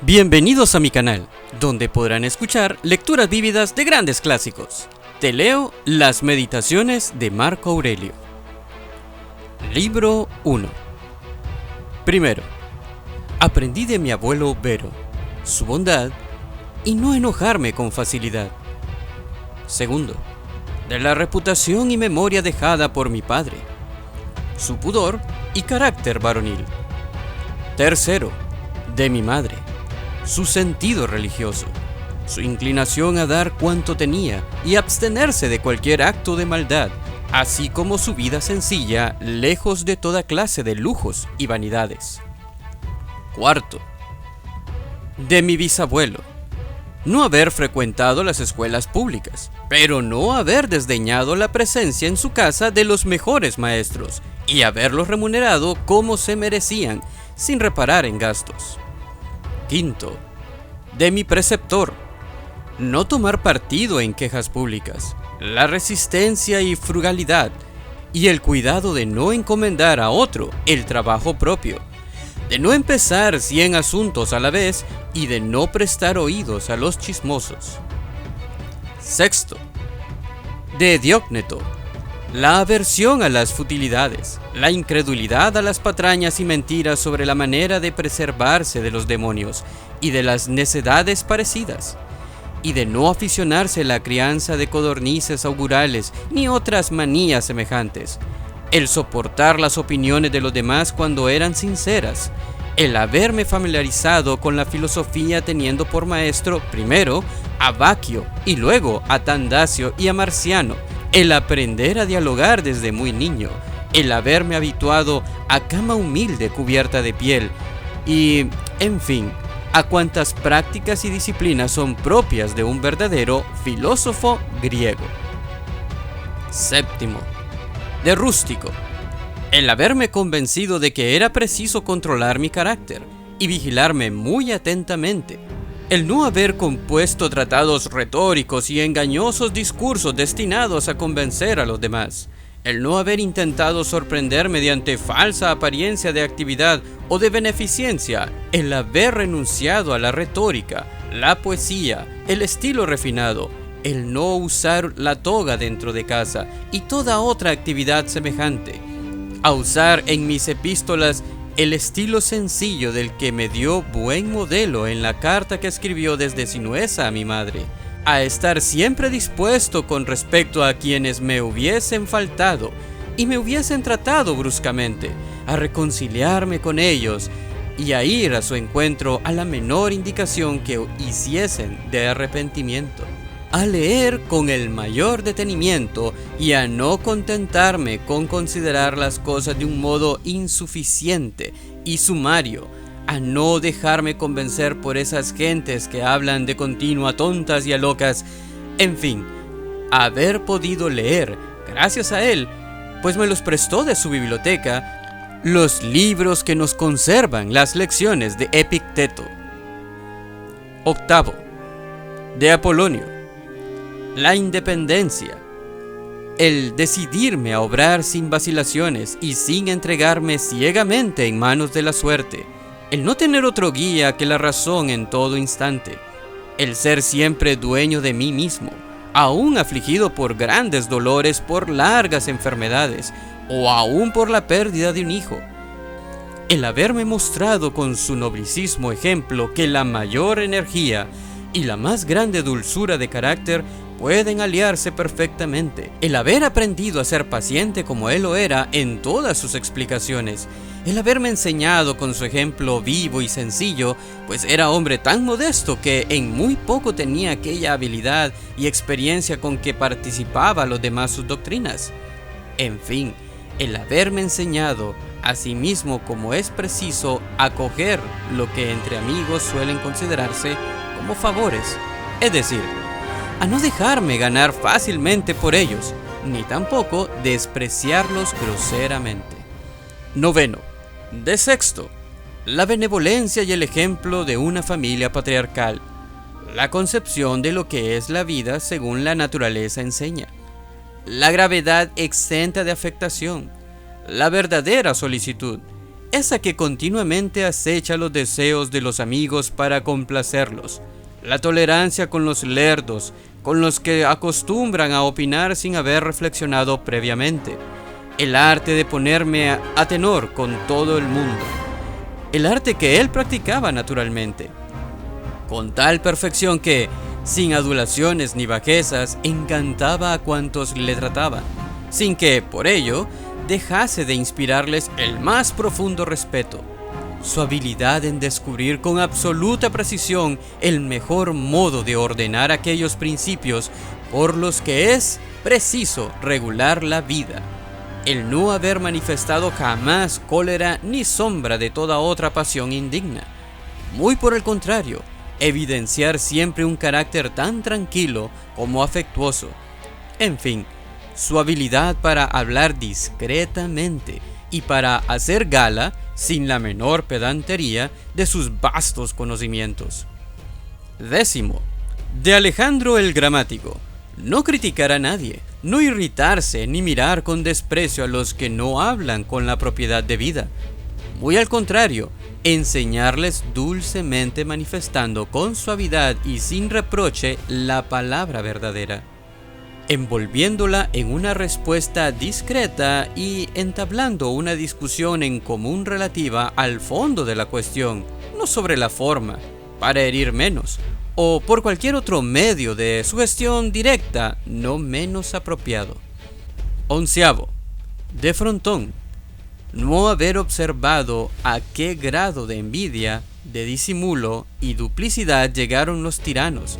Bienvenidos a mi canal, donde podrán escuchar lecturas vívidas de grandes clásicos. Te leo Las Meditaciones de Marco Aurelio. Libro 1. Primero, aprendí de mi abuelo Vero, su bondad y no enojarme con facilidad. Segundo, de la reputación y memoria dejada por mi padre, su pudor y carácter varonil. Tercero, de mi madre, su sentido religioso, su inclinación a dar cuanto tenía y abstenerse de cualquier acto de maldad, así como su vida sencilla, lejos de toda clase de lujos y vanidades. Cuarto, de mi bisabuelo, no haber frecuentado las escuelas públicas, pero no haber desdeñado la presencia en su casa de los mejores maestros y haberlos remunerado como se merecían, sin reparar en gastos. Quinto, de mi preceptor, no tomar partido en quejas públicas, la resistencia y frugalidad, y el cuidado de no encomendar a otro el trabajo propio, de no empezar 100 asuntos a la vez y de no prestar oídos a los chismosos. Sexto, de Diócneto, la aversión a las futilidades, la incredulidad a las patrañas y mentiras sobre la manera de preservarse de los demonios y de las necedades parecidas, y de no aficionarse a la crianza de codornices augurales ni otras manías semejantes, el soportar las opiniones de los demás cuando eran sinceras, el haberme familiarizado con la filosofía teniendo por maestro primero a Baquio y luego a Tandacio y a Marciano, el aprender a dialogar desde muy niño, el haberme habituado a cama humilde cubierta de piel y, en fin, a cuantas prácticas y disciplinas son propias de un verdadero filósofo griego. Séptimo, de Rústico, el haberme convencido de que era preciso controlar mi carácter y vigilarme muy atentamente, el no haber compuesto tratados retóricos y engañosos discursos destinados a convencer a los demás, el no haber intentado sorprender mediante falsa apariencia de actividad o de beneficencia, el haber renunciado a la retórica, la poesía, el estilo refinado, el no usar la toga dentro de casa y toda otra actividad semejante, a usar en mis epístolas el estilo sencillo del que me dio buen modelo en la carta que escribió desde Sinuesa a mi madre, a estar siempre dispuesto con respecto a quienes me hubiesen faltado y me hubiesen tratado bruscamente, a reconciliarme con ellos y a ir a su encuentro a la menor indicación que hiciesen de arrepentimiento, a leer con el mayor detenimiento y a no contentarme con considerar las cosas de un modo insuficiente y sumario, a no dejarme convencer por esas gentes que hablan de continuo a tontas y a locas, en fin, a haber podido leer, gracias a él, pues me los prestó de su biblioteca, los libros que nos conservan las lecciones de Epicteto. Octavo, de Apolonio, la independencia, el decidirme a obrar sin vacilaciones y sin entregarme ciegamente en manos de la suerte, el no tener otro guía que la razón en todo instante, el ser siempre dueño de mí mismo, aún afligido por grandes dolores, por largas enfermedades o aún por la pérdida de un hijo, el haberme mostrado con su noblicismo ejemplo que la mayor energía y la más grande dulzura de carácter pueden aliarse perfectamente, el haber aprendido a ser paciente como él lo era en todas sus explicaciones, el haberme enseñado con su ejemplo vivo y sencillo, pues era hombre tan modesto que en muy poco tenía aquella habilidad y experiencia con que participaba a los demás sus doctrinas. En fin, el haberme enseñado a sí mismo como es preciso acoger lo que entre amigos suelen considerarse como favores, es decir, a no dejarme ganar fácilmente por ellos, ni tampoco despreciarlos groseramente. Noveno, de Sexto, la benevolencia y el ejemplo de una familia patriarcal, la concepción de lo que es la vida según la naturaleza enseña, la gravedad exenta de afectación, la verdadera solicitud, esa que continuamente acecha los deseos de los amigos para complacerlos, la tolerancia con los lerdos, con los que acostumbran a opinar sin haber reflexionado previamente, el arte de ponerme a tenor con todo el mundo, el arte que él practicaba naturalmente, con tal perfección que, sin adulaciones ni bajezas, encantaba a cuantos le trataban, sin que, por ello, dejase de inspirarles el más profundo respeto. Su habilidad en descubrir con absoluta precisión el mejor modo de ordenar aquellos principios por los que es preciso regular la vida. El no haber manifestado jamás cólera ni sombra de toda otra pasión indigna. Muy por el contrario, evidenciar siempre un carácter tan tranquilo como afectuoso. En fin, su habilidad para hablar discretamente y para hacer gala, sin la menor pedantería, de sus vastos conocimientos. 10. De Alejandro el Gramático. No criticar a nadie, no irritarse ni mirar con desprecio a los que no hablan con la propiedad debida. Muy al contrario, enseñarles dulcemente manifestando con suavidad y sin reproche la palabra verdadera, envolviéndola en una respuesta discreta y entablando una discusión en común relativa al fondo de la cuestión, no sobre la forma, para herir menos, o por cualquier otro medio de sugestión directa no menos apropiado. 11. De frontón. No haber observado a qué grado de envidia, de disimulo y duplicidad llegaron los tiranos,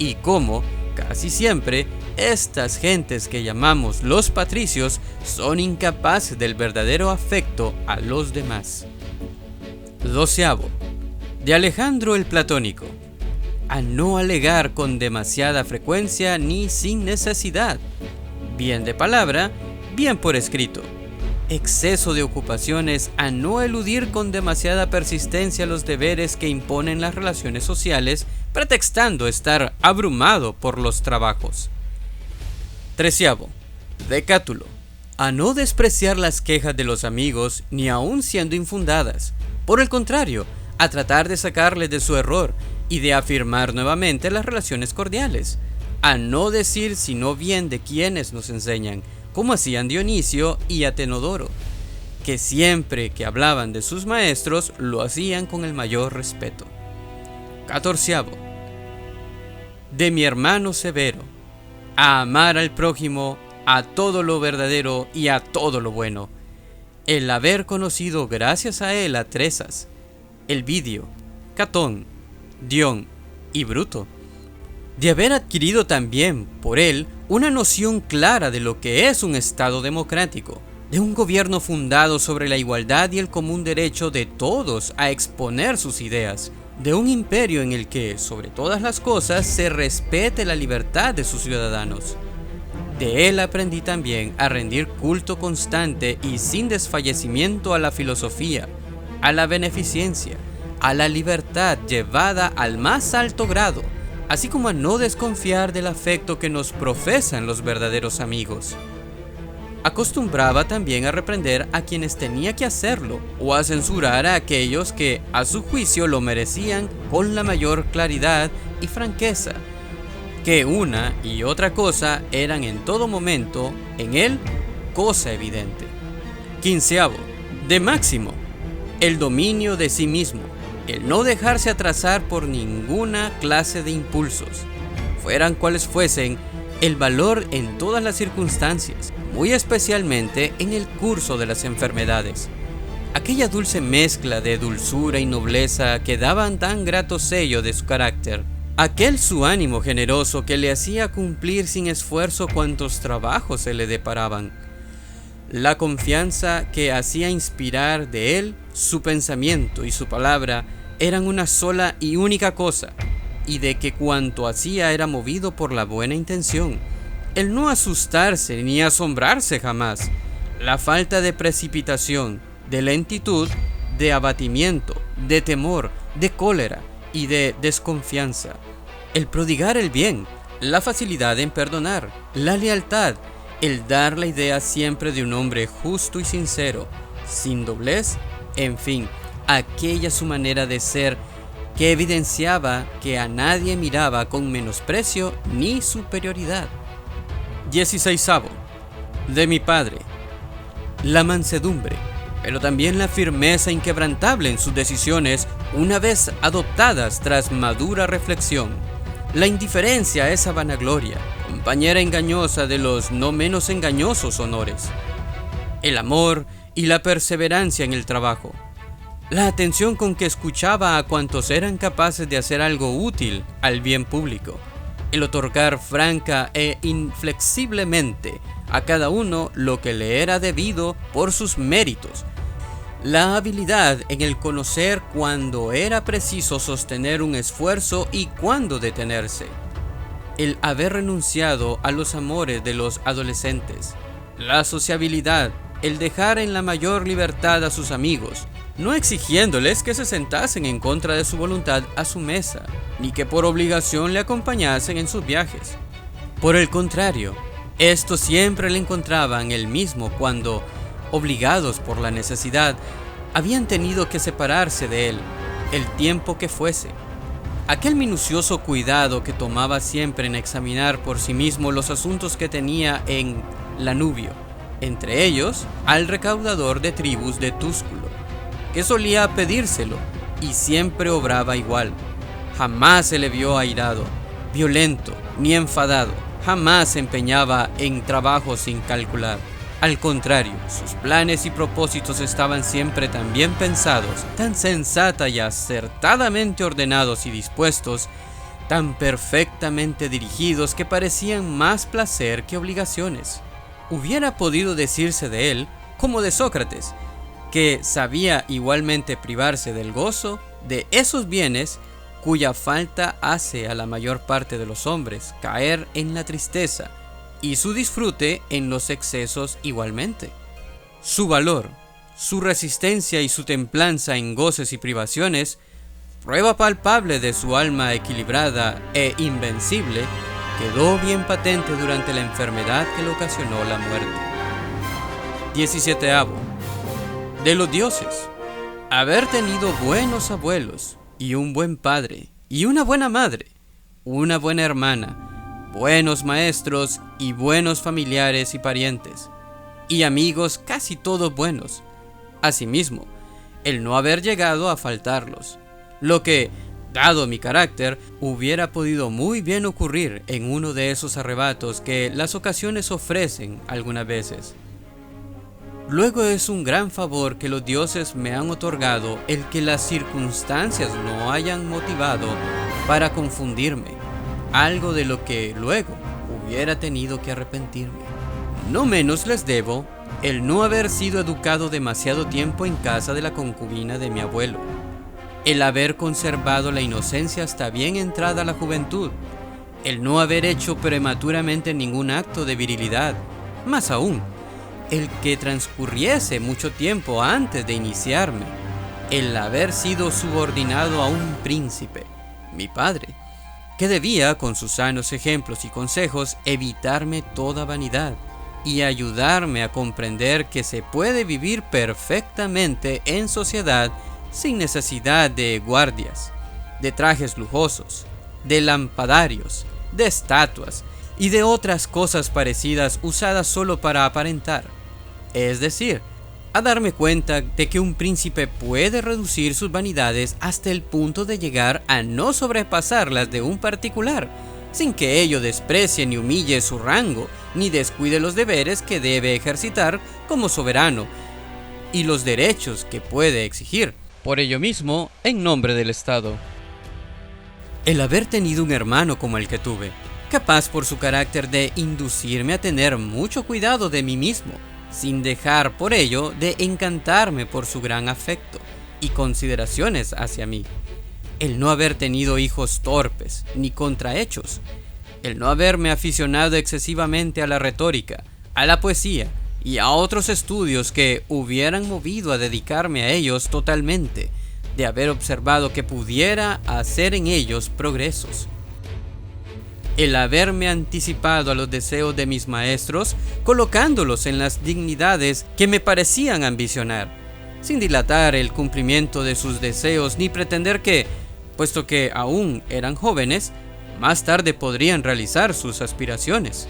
y cómo, casi siempre, estas gentes que llamamos los patricios son incapaces del verdadero afecto a los demás. 12. De Alejandro el Platónico. A no alegar con demasiada frecuencia ni sin necesidad, bien de palabra, bien por escrito. Exceso de ocupaciones, a no eludir con demasiada persistencia los deberes que imponen las relaciones sociales, pretextando estar abrumado por los trabajos. 13. De Cátulo. A no despreciar las quejas de los amigos, ni aun siendo infundadas. Por el contrario, a tratar de sacarles de su error y de afirmar nuevamente las relaciones cordiales. A no decir sino bien de quienes nos enseñan, como hacían Dionisio y Atenodoro, que siempre que hablaban de sus maestros lo hacían con el mayor respeto. 14. De mi hermano Severo. A amar al prójimo, a todo lo verdadero y a todo lo bueno. El haber conocido gracias a él a Tresas, Elvidio, Catón, Dion y Bruto. De haber adquirido también por él una noción clara de lo que es un Estado democrático, de un gobierno fundado sobre la igualdad y el común derecho de todos a exponer sus ideas, de un imperio en el que, sobre todas las cosas, se respete la libertad de sus ciudadanos. De él aprendí también a rendir culto constante y sin desfallecimiento a la filosofía, a la beneficencia, a la libertad llevada al más alto grado, así como a no desconfiar del afecto que nos profesan los verdaderos amigos. Acostumbraba también a reprender a quienes tenía que hacerlo o a censurar a aquellos que a su juicio lo merecían con la mayor claridad y franqueza, que una y otra cosa eran en todo momento en él cosa evidente. 15. De Máximo. El dominio de sí mismo, el no dejarse atrasar por ninguna clase de impulsos, fueran cuales fuesen, el valor en todas las circunstancias, muy especialmente en el curso de las enfermedades. Aquella dulce mezcla de dulzura y nobleza que daban tan grato sello de su carácter, aquel su ánimo generoso que le hacía cumplir sin esfuerzo cuantos trabajos se le deparaban, la confianza que hacía inspirar de él su pensamiento y su palabra eran una sola y única cosa, y de que cuanto hacía era movido por la buena intención, el no asustarse ni asombrarse jamás, la falta de precipitación, de lentitud, de abatimiento, de temor, de cólera y de desconfianza, el prodigar el bien, la facilidad en perdonar, la lealtad, el dar la idea siempre de un hombre justo y sincero, sin doblez En fin, aquella su manera de ser que evidenciaba que a nadie miraba con menosprecio ni superioridad. 16. De mi padre. La mansedumbre, pero también la firmeza inquebrantable en sus decisiones una vez adoptadas tras madura reflexión. La indiferencia a esa vanagloria, compañera engañosa de los no menos engañosos honores. El amor y la perseverancia en el trabajo. La atención con que escuchaba a cuantos eran capaces de hacer algo útil al bien público. El otorgar franca e inflexiblemente a cada uno lo que le era debido por sus méritos. La habilidad en el conocer cuándo era preciso sostener un esfuerzo y cuándo detenerse. El haber renunciado a los amores de los adolescentes. La sociabilidad, el dejar en la mayor libertad a sus amigos, no exigiéndoles que se sentasen en contra de su voluntad a su mesa, ni que por obligación le acompañasen en sus viajes. Por el contrario, estos siempre le encontraban el mismo cuando, obligados por la necesidad, habían tenido que separarse de él, el tiempo que fuese. Aquel minucioso cuidado que tomaba siempre en examinar por sí mismo los asuntos que tenía en Lanubio, entre ellos al recaudador de tribus de Túsculo, que solía pedírselo y siempre obraba igual. Jamás se le vio airado, violento ni enfadado, jamás se empeñaba en trabajos sin calcular. Al contrario, sus planes y propósitos estaban siempre tan bien pensados, tan sensata y acertadamente ordenados y dispuestos, tan perfectamente dirigidos que parecían más placer que obligaciones. Hubiera podido decirse de él, como de Sócrates, que sabía igualmente privarse del gozo de esos bienes cuya falta hace a la mayor parte de los hombres caer en la tristeza, y su disfrute en los excesos igualmente. Su valor, su resistencia y su templanza en goces y privaciones, prueba palpable de su alma equilibrada e invencible, quedó bien patente durante la enfermedad que le ocasionó la muerte. 17. De los dioses. Haber tenido buenos abuelos, y un buen padre, y una buena madre, una buena hermana, buenos maestros y buenos familiares y parientes, y amigos casi todos buenos. Asimismo, el no haber llegado a faltarlos, lo que, dado mi carácter, hubiera podido muy bien ocurrir en uno de esos arrebatos que las ocasiones ofrecen algunas veces. Luego es un gran favor que los dioses me han otorgado el que las circunstancias no hayan motivado para confundirme, algo de lo que luego hubiera tenido que arrepentirme. No menos les debo el no haber sido educado demasiado tiempo en casa de la concubina de mi abuelo, el haber conservado la inocencia hasta bien entrada la juventud, el no haber hecho prematuramente ningún acto de virilidad, más aún, el que transcurriese mucho tiempo antes de iniciarme, el haber sido subordinado a un príncipe, mi padre, que debía, con sus sanos ejemplos y consejos, evitarme toda vanidad y ayudarme a comprender que se puede vivir perfectamente en sociedad sin necesidad de guardias, de trajes lujosos, de lampadarios, de estatuas y de otras cosas parecidas usadas solo para aparentar. Es decir, a darme cuenta de que un príncipe puede reducir sus vanidades hasta el punto de llegar a no sobrepasar las de un particular, sin que ello desprecie ni humille su rango, ni descuide los deberes que debe ejercitar como soberano y los derechos que puede exigir, por ello mismo, en nombre del Estado. El haber tenido un hermano como el que tuve, capaz por su carácter de inducirme a tener mucho cuidado de mí mismo, sin dejar por ello de encantarme por su gran afecto y consideraciones hacia mí. El no haber tenido hijos torpes ni contrahechos, el no haberme aficionado excesivamente a la retórica, a la poesía y a otros estudios que hubieran movido a dedicarme a ellos totalmente, de haber observado que pudiera hacer en ellos progresos. El haberme anticipado a los deseos de mis maestros, colocándolos en las dignidades que me parecían ambicionar, sin dilatar el cumplimiento de sus deseos ni pretender que, puesto que aún eran jóvenes, más tarde podrían realizar sus aspiraciones.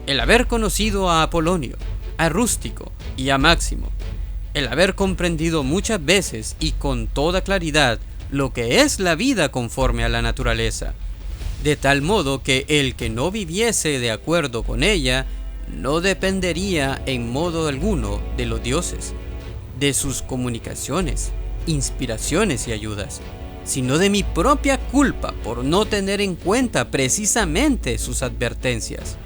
El haber conocido a Apolonio, a Rústico y a Máximo, el haber comprendido muchas veces y con toda claridad lo que es la vida conforme a la naturaleza, de tal modo que el que no viviese de acuerdo con ella no dependería en modo alguno de los dioses, de sus comunicaciones, inspiraciones y ayudas, sino de mi propia culpa por no tener en cuenta precisamente sus advertencias,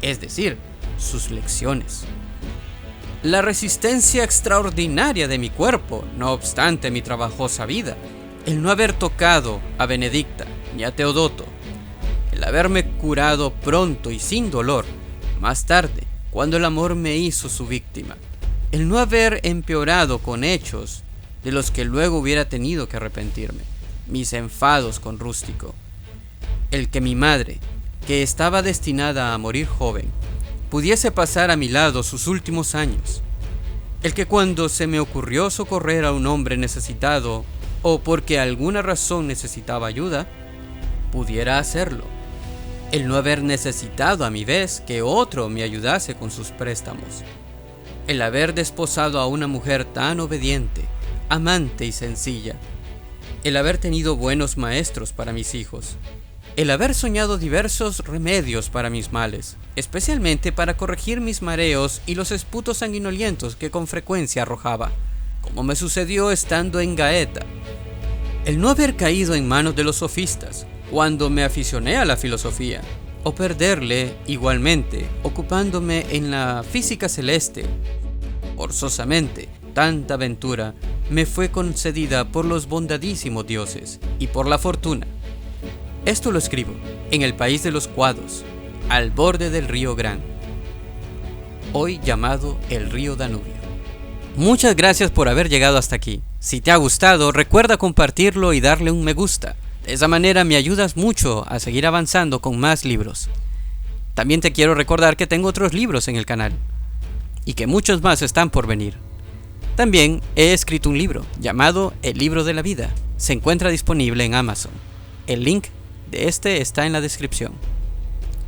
es decir, sus lecciones. La resistencia extraordinaria de mi cuerpo, no obstante mi trabajosa vida, el no haber tocado a Benedicta ni a Teodoto, el haberme curado pronto y sin dolor, más tarde, cuando el amor me hizo su víctima, el no haber empeorado con hechos de los que luego hubiera tenido que arrepentirme, mis enfados con Rústico, el que mi madre, que estaba destinada a morir joven, pudiese pasar a mi lado sus últimos años, el que cuando se me ocurrió socorrer a un hombre necesitado o porque alguna razón necesitaba ayuda, pudiera hacerlo, el no haber necesitado a mi vez que otro me ayudase con sus préstamos, el haber desposado a una mujer tan obediente, amante y sencilla, el haber tenido buenos maestros para mis hijos, el haber soñado diversos remedios para mis males, especialmente para corregir mis mareos y los esputos sanguinolientos que con frecuencia arrojaba, como me sucedió estando en Gaeta, el no haber caído en manos de los sofistas cuando me aficioné a la filosofía, o perderle igualmente ocupándome en la física celeste. Forzosamente, tanta aventura me fue concedida por los bondadísimos dioses y por la fortuna. Esto lo escribo en el país de los Cuados, al borde del río Gran, hoy llamado el río Danubio. Muchas gracias por haber llegado hasta aquí. Si te ha gustado, recuerda compartirlo y darle un me gusta. De esa manera me ayudas mucho a seguir avanzando con más libros. También te quiero recordar que tengo otros libros en el canal y que muchos más están por venir. También he escrito un libro llamado El Libro de la Vida. Se encuentra disponible en Amazon. El link de este está en la descripción.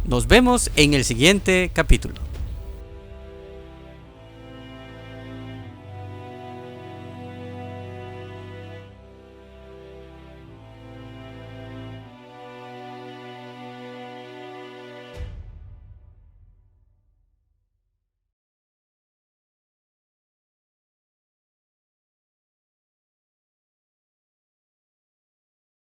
Nos vemos en el siguiente capítulo.